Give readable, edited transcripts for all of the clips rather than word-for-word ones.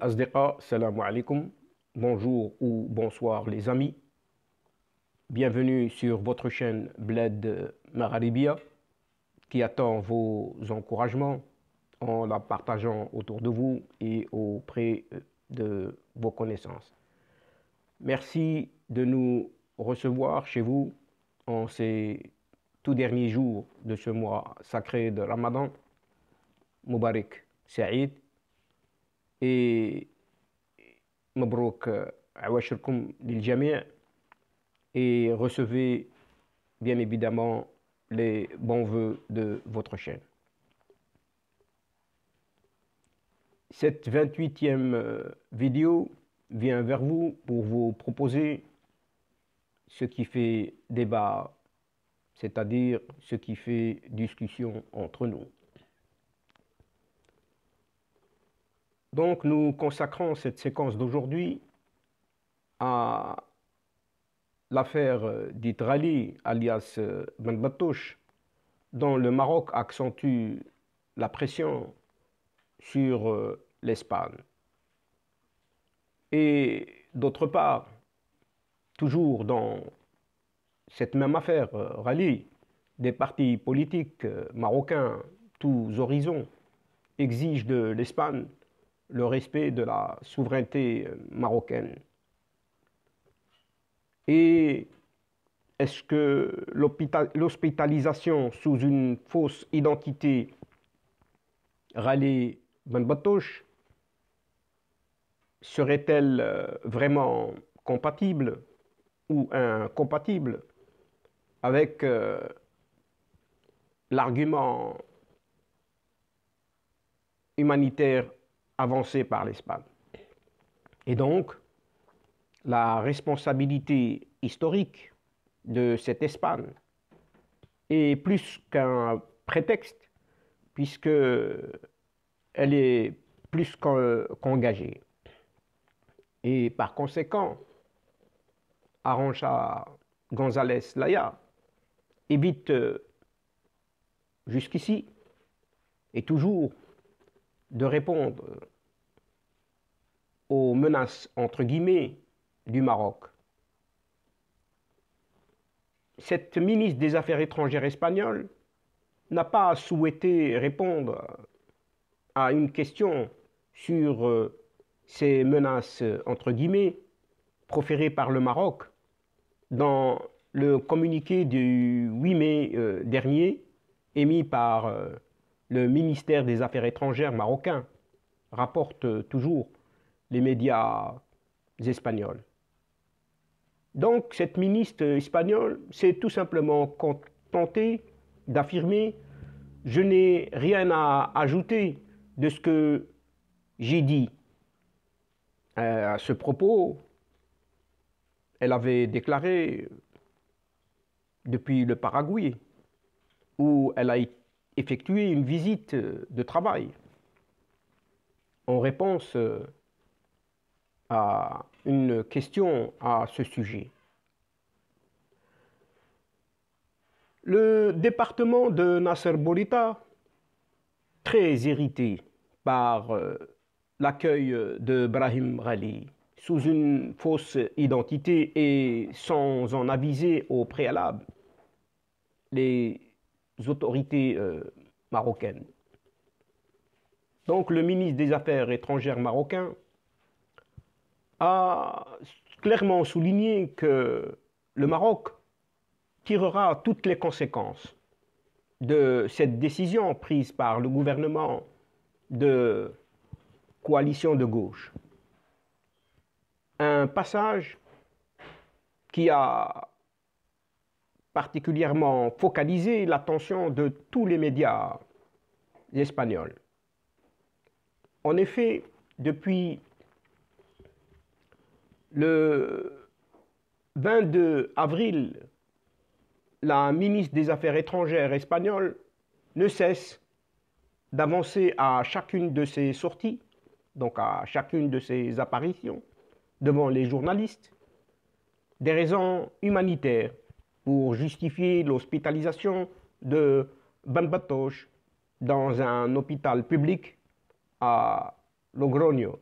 L'Asdiqa, salam alaikum, bonjour ou bonsoir les amis, bienvenue sur votre chaîne Bled Magharibia qui attend vos encouragements en la partageant autour de vous et auprès de vos connaissances. Merci de nous recevoir chez vous en ces tout derniers jours de ce mois sacré de Ramadan, Mubarak Saïd, et Mabrouk Awashirkum lil Jami' et recevez bien évidemment les bons vœux de votre chaîne. Cette 28e vidéo vient vers vous pour vous proposer ce qui fait débat, c'est-à-dire ce qui fait discussion entre nous. Donc nous consacrons cette séquence d'aujourd'hui à l'affaire dite Rali, alias Ben Battouche, dont le Maroc accentue la pression sur l'Espagne. Et d'autre part, toujours dans cette même affaire Rali, des partis politiques marocains, tous horizons, exigent de l'Espagne le respect de la souveraineté marocaine. Et est-ce que l'hospitalisation sous une fausse identité Rali Ben Battouche serait-elle vraiment compatible ou incompatible avec l'argument humanitaire avancé par l'Espagne? Et donc, la responsabilité historique de cette Espagne est plus qu'un prétexte, puisque elle est plus qu'engagée. Et par conséquent, Arantxa González Laya évite jusqu'ici et toujours de répondre aux menaces entre guillemets du Maroc. Cette ministre des Affaires étrangères espagnole n'a pas souhaité répondre à une question sur ces menaces entre guillemets proférées par le Maroc dans le communiqué du 8 mai dernier émis par le ministère des Affaires étrangères marocain, rapportent toujours les médias espagnols. Donc cette ministre espagnole s'est tout simplement contentée d'affirmer « Je n'ai rien à ajouter de ce que j'ai dit ». À ce propos, elle avait déclaré depuis le Paraguay, où elle a effectué une visite de travail en réponse à une question à ce sujet. Le département de Nasser Bourita, très irrité par l'accueil de Brahim Rali sous une fausse identité et sans en aviser au préalable les autorités marocaines. Donc le ministre des Affaires étrangères marocain a clairement souligné que le Maroc tirera toutes les conséquences de cette décision prise par le gouvernement de coalition de gauche. Un passage qui a particulièrement focalisé l'attention de tous les médias espagnols. En effet, depuis le 22 avril, la ministre des Affaires étrangères espagnole ne cesse d'avancer à chacune de ses sorties, donc à chacune de ses apparitions devant les journalistes, des raisons humanitaires pour justifier l'hospitalisation de Ben Battouche dans un hôpital public à Logroño,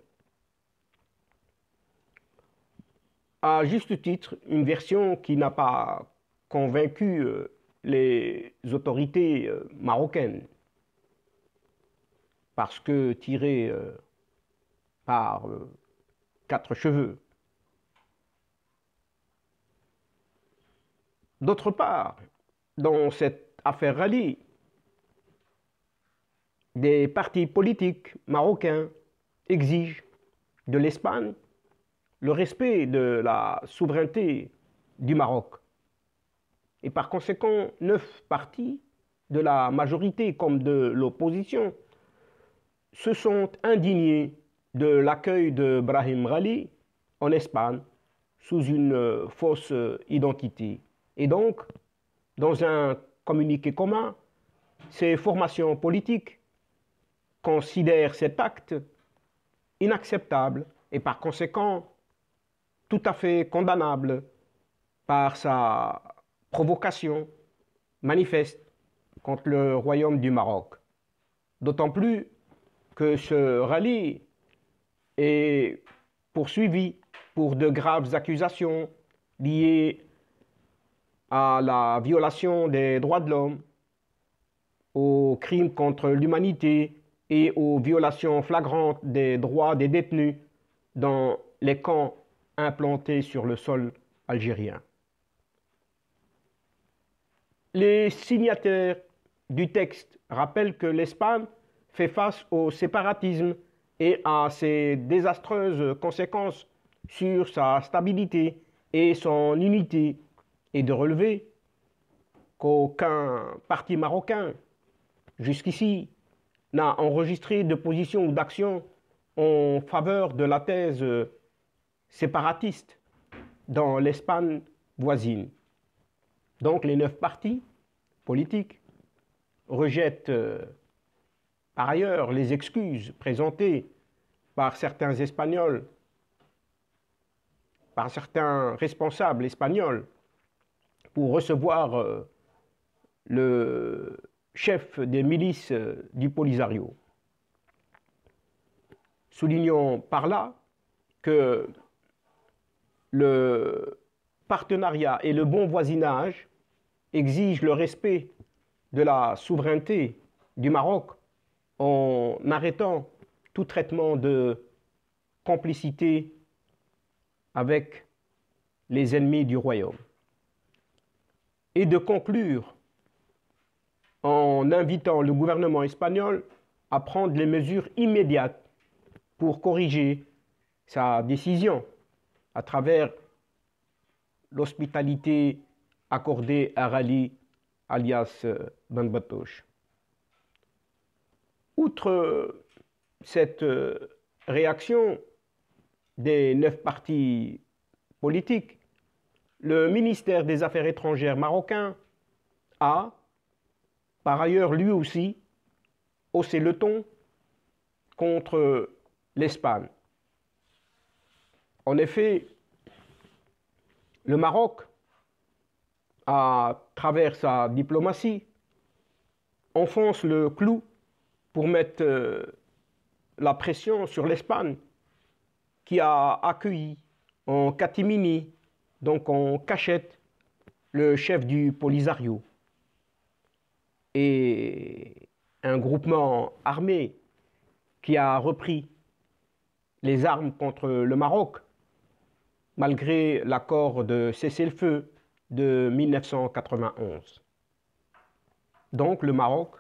à juste titre, une version qui n'a pas convaincu les autorités marocaines, parce que tirée par quatre cheveux. D'autre part, dans cette affaire rallye, des partis politiques marocains exigent de l'Espagne le respect de la souveraineté du Maroc. Et par conséquent, 9 partis de la majorité comme de l'opposition se sont indignés de l'accueil de Brahim Ghali en Espagne sous une fausse identité. Et donc, dans un communiqué commun, ces formations politiques considèrent cet acte inacceptable et par conséquent tout à fait condamnable par sa provocation manifeste contre le royaume du Maroc. D'autant plus que ce rallye est poursuivi pour de graves accusations liées à la violation des droits de l'homme, aux crimes contre l'humanité et aux violations flagrantes des droits des détenus dans les camps implantés sur le sol algérien. Les signataires du texte rappellent que l'Espagne fait face au séparatisme et à ses désastreuses conséquences sur sa stabilité et son unité, et de relever qu'aucun parti marocain, jusqu'ici, n'a enregistré de position ou d'action en faveur de la thèse séparatiste dans l'Espagne voisine. Donc les 9 partis politiques rejettent par ailleurs les excuses présentées par certains Espagnols, par certains responsables espagnols pour recevoir le chef des milices du Polisario. Soulignons par là que le partenariat et le bon voisinage exigent le respect de la souveraineté du Maroc en arrêtant tout traitement de complicité avec les ennemis du royaume. Et de conclure en invitant le gouvernement espagnol à prendre les mesures immédiates pour corriger sa décision à travers l'hospitalité accordée à Ghali alias Ben Batouche. Outre cette réaction des 9 partis politiques, le ministère des Affaires étrangères marocain a, par ailleurs, lui aussi, haussé le ton contre l'Espagne. En effet, le Maroc, à travers sa diplomatie, enfonce le clou pour mettre la pression sur l'Espagne, qui a accueilli en catimini, donc en cachette, le chef du Polisario. Et un groupement armé qui a repris les armes contre le Maroc, malgré l'accord de cessez-le-feu de 1991. Donc le Maroc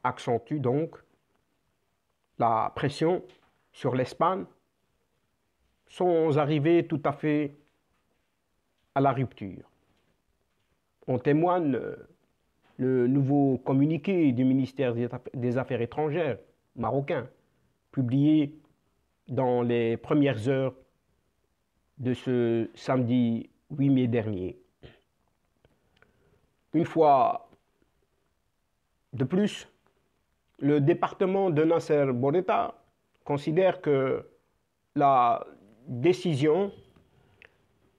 accentue donc la pression sur l'Espagne sans arriver tout à fait à la rupture. En témoigne le nouveau communiqué du ministère des Affaires étrangères marocain, publié dans les premières heures de ce samedi 8 mai dernier. Une fois de plus, le département de Nasser Bourita considère que la décision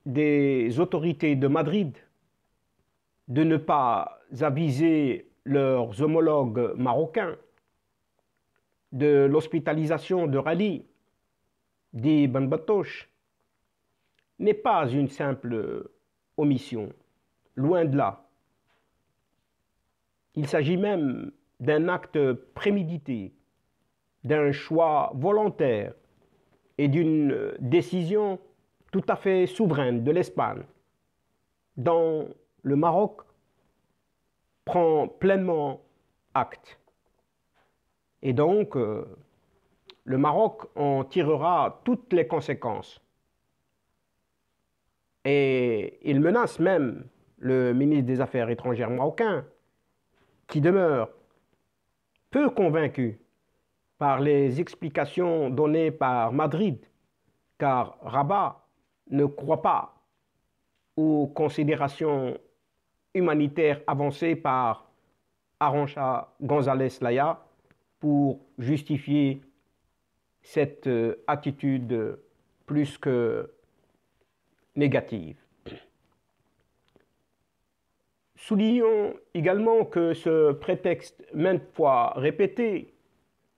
des autorités de Madrid de ne pas aviser leurs homologues marocains de l'hospitalisation de Ghali dit Ben Batouche n'est pas une simple omission, loin de là. Il s'agit même d'un acte prémédité, d'un choix volontaire et d'une décision tout à fait souveraine de l'Espagne, dont le Maroc prend pleinement acte. Et donc, le Maroc en tirera toutes les conséquences. Et il menace même le ministre des Affaires étrangères marocain, qui demeure peu convaincu par les explications données par Madrid, car Rabat ne croit pas aux considérations humanitaires avancées par Arantxa González Laya pour justifier cette attitude plus que négative. Soulignons également que ce prétexte maintes fois répété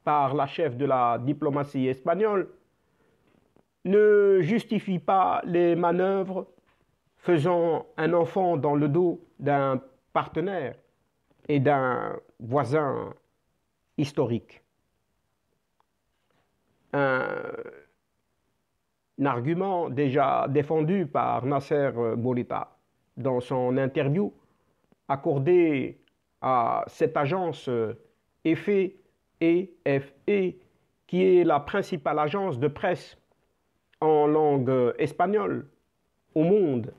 par la chef de la diplomatie espagnole ne justifie pas les manœuvres faisant un enfant dans le dos d'un partenaire et d'un voisin historique. Un argument déjà défendu par Nasser Bourita dans son interview accordée à cette agence EFE, qui est la principale agence de presse en langue espagnole au monde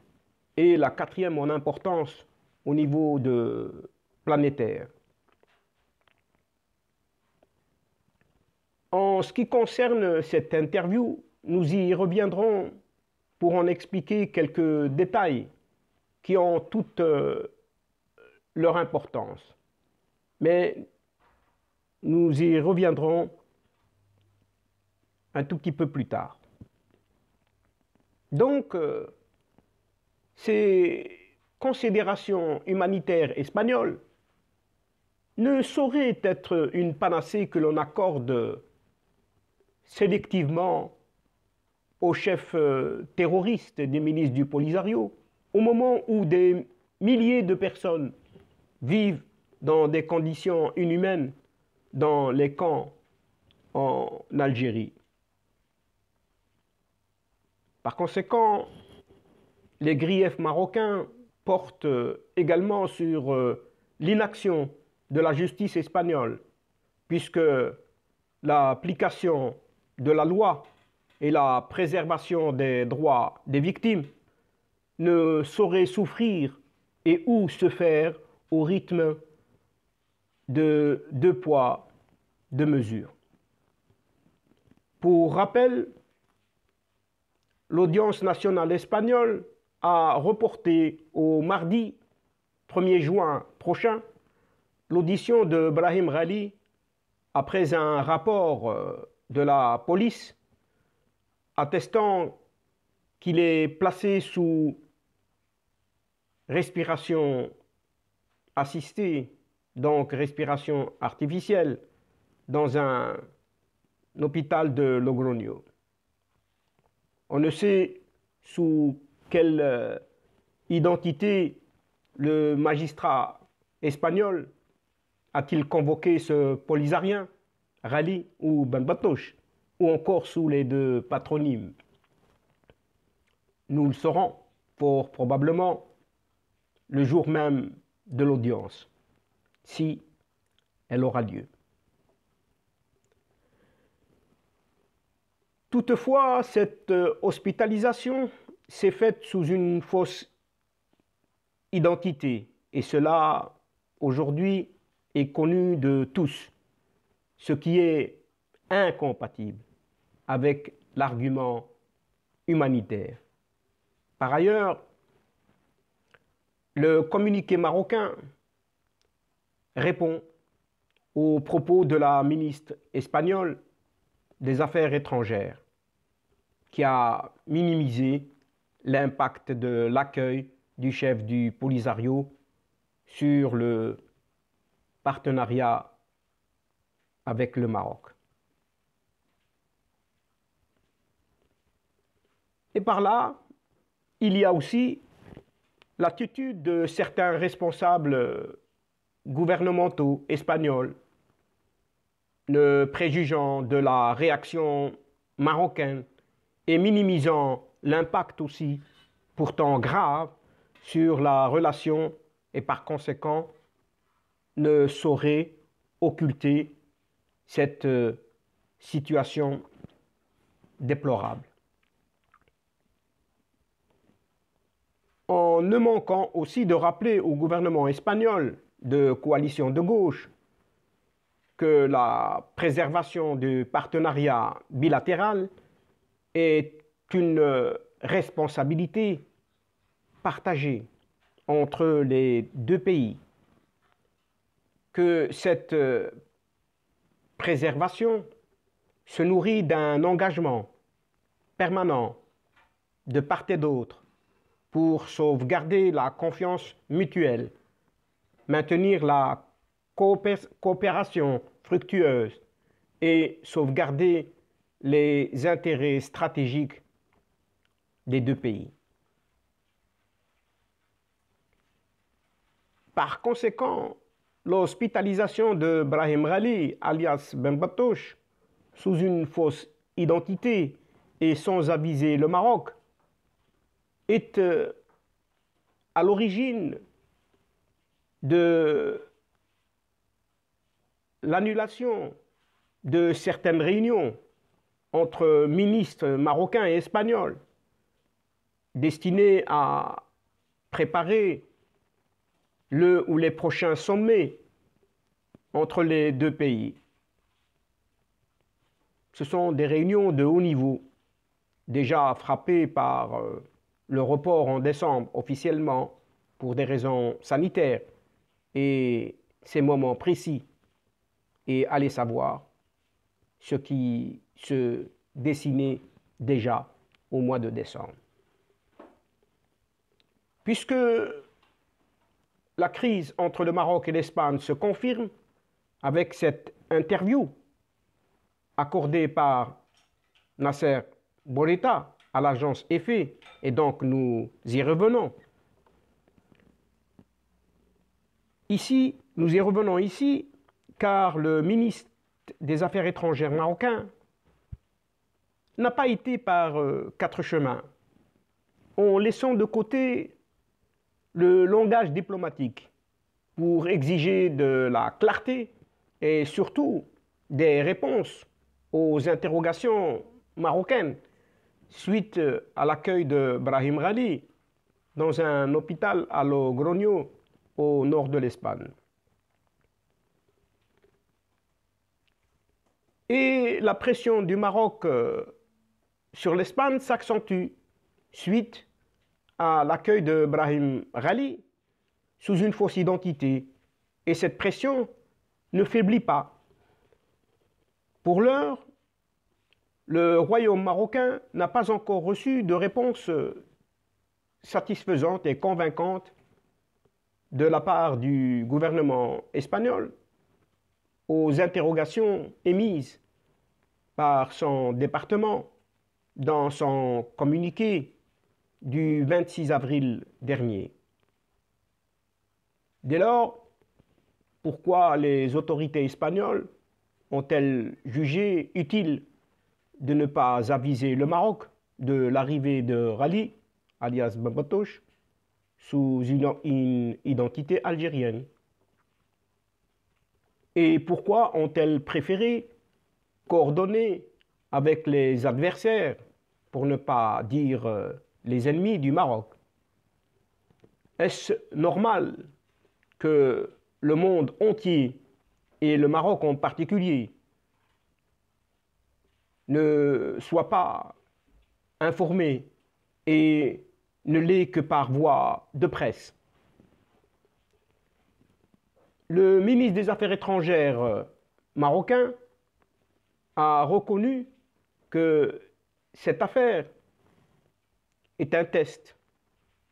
et la quatrième en importance au niveau planétaire. En ce qui concerne cette interview, nous y reviendrons pour en expliquer quelques détails qui ont toute leur importance. Mais nous y reviendrons un tout petit peu plus tard. Donc, ces considérations humanitaires espagnoles ne sauraient être une panacée que l'on accorde sélectivement aux chefs terroristes des milices du Polisario, au moment où des milliers de personnes vivent dans des conditions inhumaines dans les camps en Algérie. Par conséquent, les griefs marocains portent également sur l'inaction de la justice espagnole, puisque l'application de la loi et la préservation des droits des victimes ne sauraient souffrir et ou se faire au rythme de 2 poids, 2 mesures. Pour rappel, l'audience nationale espagnole a reporté au mardi 1er juin prochain l'audition de Brahim Ghali après un rapport de la police attestant qu'il est placé sous respiration assistée, donc respiration artificielle, dans un hôpital de Logroño. On ne sait sous quelle identité le magistrat espagnol a-t-il convoqué ce polisarien, Ghali ou Ben Batouche, ou encore sous les 2 patronymes. Nous le saurons fort probablement le jour même de l'audience, si elle aura lieu. Toutefois, cette hospitalisation s'est faite sous une fausse identité, et cela, aujourd'hui, est connu de tous, ce qui est incompatible avec l'argument humanitaire. Par ailleurs, le communiqué marocain répond aux propos de la ministre espagnole des Affaires étrangères, qui a minimisé l'impact de l'accueil du chef du Polisario sur le partenariat avec le Maroc. Et par là, il y a aussi l'attitude de certains responsables gouvernementaux espagnols, ne préjugeant de la réaction marocaine et minimisant l'impact aussi, pourtant grave, sur la relation et par conséquent ne saurait occulter cette situation déplorable. En ne manquant aussi de rappeler au gouvernement espagnol de coalition de gauche que la préservation du partenariat bilatéral est une responsabilité partagée entre les deux pays, que cette préservation se nourrit d'un engagement permanent de part et d'autre pour sauvegarder la confiance mutuelle, maintenir la coopération fructueuse et sauvegarder les intérêts stratégiques des deux pays. Par conséquent, l'hospitalisation de Brahim Ghali, alias Ben Batouche, sous une fausse identité et sans aviser le Maroc, est à l'origine de l'annulation de certaines réunions entre ministres marocains et espagnols destinées à préparer le ou les prochains sommets entre les deux pays. Ce sont des réunions de haut niveau, déjà frappées par le report en décembre officiellement pour des raisons sanitaires et ces moments précis, et allez savoir ce qui se dessinait déjà au mois de décembre. Puisque la crise entre le Maroc et l'Espagne se confirme avec cette interview accordée par Nasser Bourita à l'agence EFE, et donc nous y revenons. Nous y revenons ici, car le ministre des Affaires étrangères marocain n'a pas été par quatre chemins, en laissant de côté le langage diplomatique pour exiger de la clarté et surtout des réponses aux interrogations marocaines suite à l'accueil de Brahim Ghali dans un hôpital à Logroño au nord de l'Espagne. Et la pression du Maroc sur l'Espagne s'accentue suite à l'accueil de Brahim Ghali sous une fausse identité. Et cette pression ne faiblit pas. Pour l'heure, le royaume marocain n'a pas encore reçu de réponse satisfaisante et convaincante de la part du gouvernement espagnol aux interrogations émises par son département dans son communiqué du 26 avril dernier. Dès lors, pourquoi les autorités espagnoles ont-elles jugé utile de ne pas aviser le Maroc de l'arrivée de Ghali, alias Ben Batouche, sous une identité algérienne? Et pourquoi ont-elles préféré coordonner avec les adversaires, pour ne pas dire les ennemis du Maroc? Est-ce normal que le monde entier, et le Maroc en particulier, ne soit pas informé et ne l'est que par voie de presse? Le ministre des Affaires étrangères marocain a reconnu que cette affaire est un test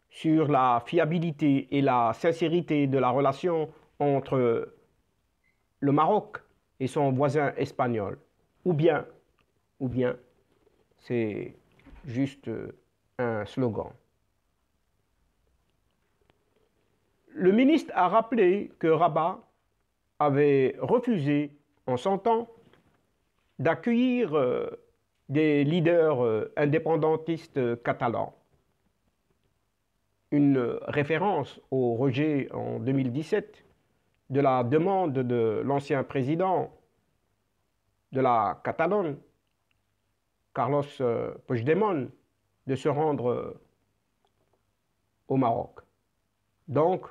sur la fiabilité et la sincérité de la relation entre le Maroc et son voisin espagnol. Ou bien c'est juste un slogan. Le ministre a rappelé que Rabat avait refusé en son temps d'accueillir des leaders indépendantistes catalans. Une référence au rejet en 2017 de la demande de l'ancien président de la Catalogne, Carlos Puigdemont, de se rendre au Maroc. Donc,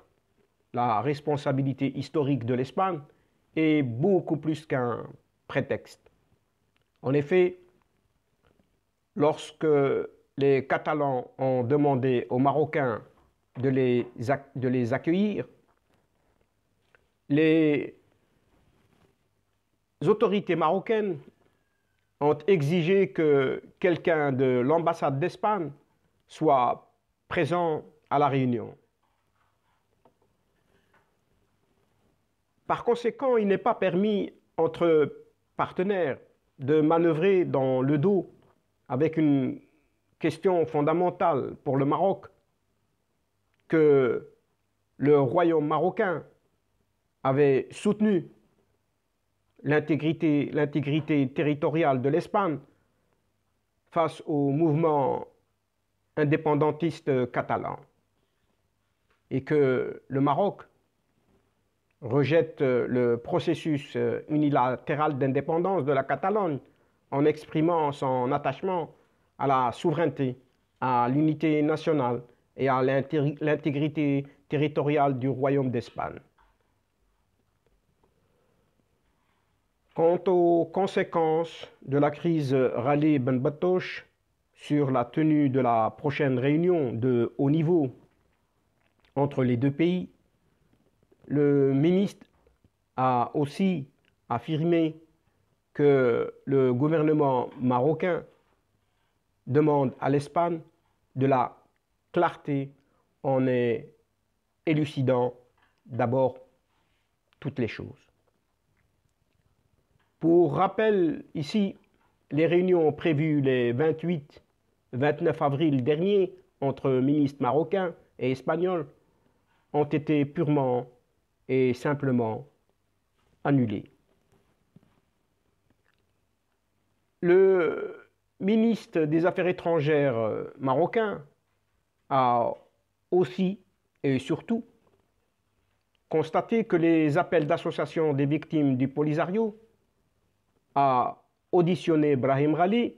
la responsabilité historique de l'Espagne est beaucoup plus qu'un prétexte. En effet, lorsque les Catalans ont demandé aux Marocains de les accueillir, les autorités marocaines ont exigé que quelqu'un de l'ambassade d'Espagne soit présent à la réunion. Par conséquent, il n'est pas permis entre partenaires de manœuvrer dans le dos avec une question fondamentale pour le Maroc, que le royaume marocain avait soutenu l'intégrité territoriale de l'Espagne face au mouvement indépendantiste catalan et que le Maroc rejette le processus unilatéral d'indépendance de la Catalogne en exprimant son attachement à la souveraineté, à l'unité nationale et à l'intégrité territoriale du royaume d'Espagne. Quant aux conséquences de la crise Rallye Ben Batouche sur la tenue de la prochaine réunion de haut niveau entre les deux pays, le ministre a aussi affirmé que le gouvernement marocain demande à l'Espagne de la clarté en élucidant d'abord toutes les choses. Pour rappel, ici, les réunions prévues les 28-29 avril dernier entre ministres marocains et espagnols ont été purement et simplement annulées. Le ministre des Affaires étrangères marocain a aussi et surtout constaté que les appels d'association des victimes du Polisario à auditionner Brahim Rally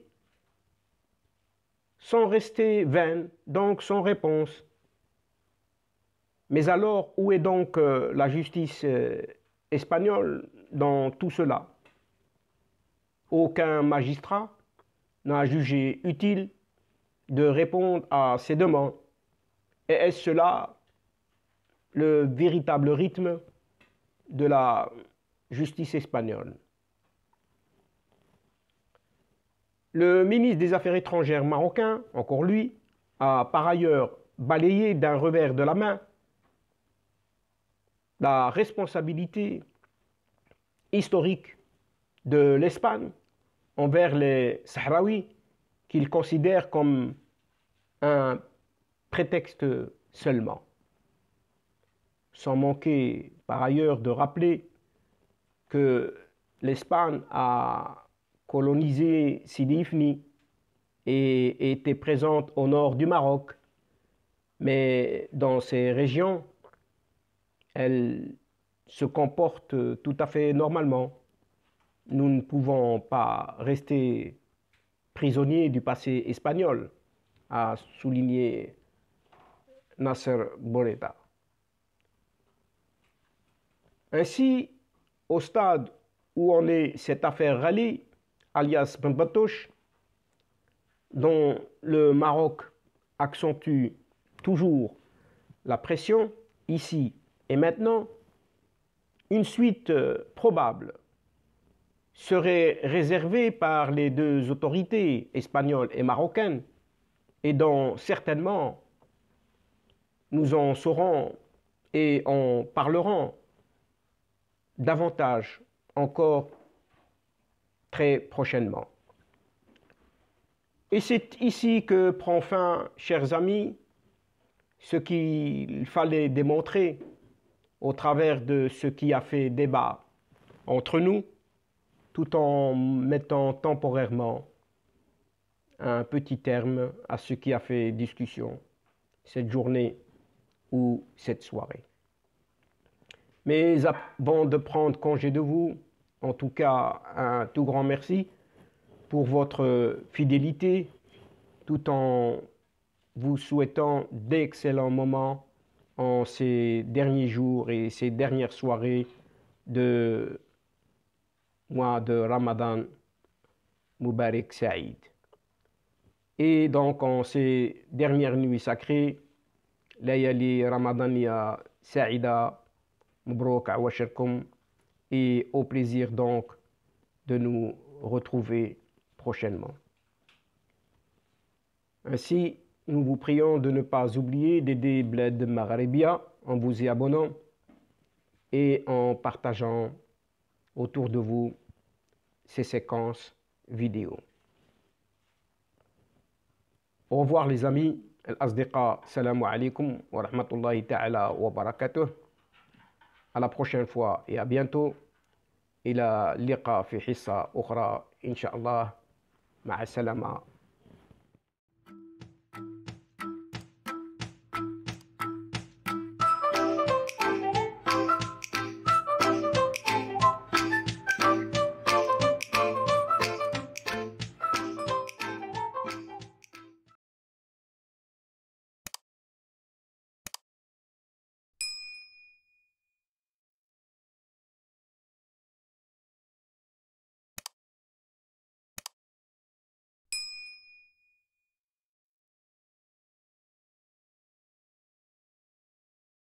sont restés vains, donc sans réponse. Mais alors, où est donc la justice espagnole dans tout cela? Aucun magistrat n'a jugé utile de répondre à ces demandes. Et est-ce cela le véritable rythme de la justice espagnole? Le ministre des Affaires étrangères marocain, encore lui, a par ailleurs balayé d'un revers de la main la responsabilité historique de l'Espagne envers les Sahraouis qu'il considère comme un prétexte seulement. Sans manquer par ailleurs de rappeler que l'Espagne a colonisé Sidi Ifni et était présente au nord du Maroc, mais dans ces régions, elle se comporte tout à fait normalement. Nous ne pouvons pas rester prisonniers du passé espagnol, a souligné Nasser Bourreta. Ainsi, au stade où en est cette affaire Rallye, alias Ben Batouche, dont le Maroc accentue toujours la pression, ici et maintenant, une suite probable serait réservée par les deux autorités espagnoles et marocaines et dont certainement nous en saurons et en parlerons davantage encore très prochainement. Et c'est ici que prend fin, chers amis, ce qu'il fallait démontrer au travers de ce qui a fait débat entre nous, tout en mettant temporairement un petit terme à ce qui a fait discussion cette journée ou cette soirée. Mais avant de prendre congé de vous, en tout cas, un tout grand merci pour votre fidélité, tout en vous souhaitant d'excellents moments en ces derniers jours et ces dernières soirées de mois de Ramadan Mubarak Saïd. Et donc en ces dernières nuits sacrées, Layali Ramadania Saïda, Mubrouk Awashirkum, et au plaisir donc de nous retrouver prochainement. Ainsi, nous vous prions de ne pas oublier d'aider Bled Magharibia en vous y abonnant et en partageant autour de vous ces séquences vidéo. Au revoir les amis, al-asdiqa, salamu alaikum wa rahmatullahi ta'ala wa barakatuh. À la prochaine fois et à bientôt. إلى اللقاء في حصة أخرى إن شاء الله. مع السلامة.